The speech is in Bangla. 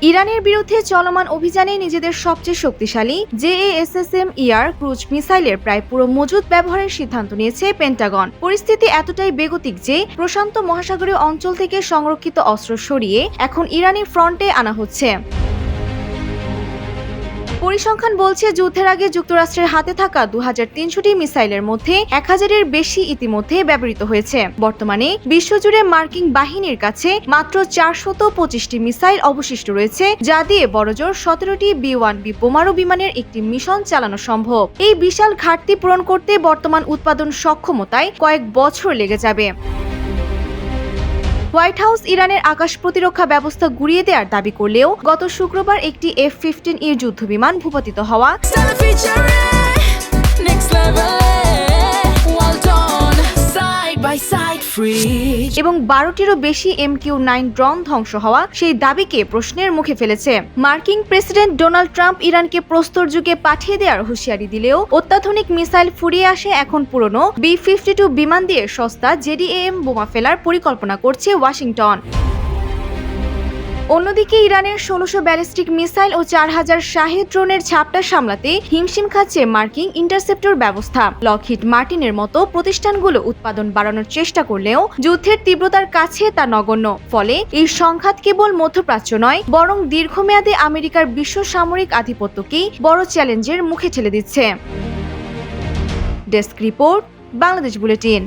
ইরানের বিরুদ্ধে চলমান অভিযানে নিজেদের সবচেয়ে শক্তিশালী JASSM-ER ক্রুজ মিসাইলের প্রায় পুরো মজুদ ব্যবহারের সিদ্ধান্ত নিয়েছে পেন্টাগন। পরিস্থিতি এতটাই বেগতিক যে প্রশান্ত মহাসাগরীয় অঞ্চল থেকে সংরক্ষিত অস্ত্র সরিয়ে এখন ইরানি ফ্রন্টে আনা হচ্ছে। পরিসংখ্যান বলছে, যুদ্ধের আগে যুক্তরাষ্ট্রের হাতে থাকা 2300টি মিসাইলের মধ্যে 1000-এর বেশি ইতিমধ্যে ব্যবহৃত হয়েছে। বর্তমানে বিশ্বজুড়ে মার্কিন বাহিনীর কাছে মাত্র 425টি মিসাইল অবশিষ্ট রয়েছে, যা দিয়ে বড়জোর 17টি B-1B বোমারু বিমানের একটি মিশন চালানো সম্ভব। এই বিশাল ঘাটতি পূরণ করতে বর্তমান উৎপাদন সক্ষমতায় কয়েক বছর লেগে যাবে। হোয়াইট হাউস ইরানের আকাশ প্রতিরক্ষা ব্যবস্থা গুঁড়িয়ে দেওয়ার দাবি করলেও গত শুক্রবার একটি F-15E যুদ্ধবিমান ভূপাতিত হওয়া এবং 12টিরও বেশি MQ-9 ড্রোন ধ্বংস হওয়া সেই দাবিকে প্রশ্নের মুখে ফেলেছে। মার্কিন প্রেসিডেন্ট ডোনাল্ড ট্রাম্প ইরানকে প্রস্তর যুগে পাঠিয়ে দেওয়ার হুঁশিয়ারি দিলেও অত্যাধুনিক মিসাইল ফুরিয়ে আসে এখন পুরনো B-52 বিমান দিয়ে সস্তা JDAM বোমা ফেলার পরিকল্পনা করছে ওয়াশিংটন। অন্যদিকে ইরানের 1600 ব্যালিস্টিক মিসাইল ও 4000 শাহেদ ড্রোনের ঝাপটা সামলাতে হিমশিম খাচ্ছে মার্কিন ইন্টারসেপ্টর ব্যবস্থা। লকহিড মার্টিনের মতো প্রতিষ্ঠানগুলো উৎপাদন বাড়ানোর চেষ্টা করলেও যুদ্ধের তীব্রতার কাছে তা নগণ্য। ফলে এই সংঘাত কেবল মধ্যপ্রাচ্য নয়, বরং দীর্ঘমেয়াদে আমেরিকার বিশ্ব সামরিক আধিপত্যকেই বড় চ্যালেঞ্জের মুখে ঠেলে দিচ্ছে। Desk report, Bangladesh bulletin.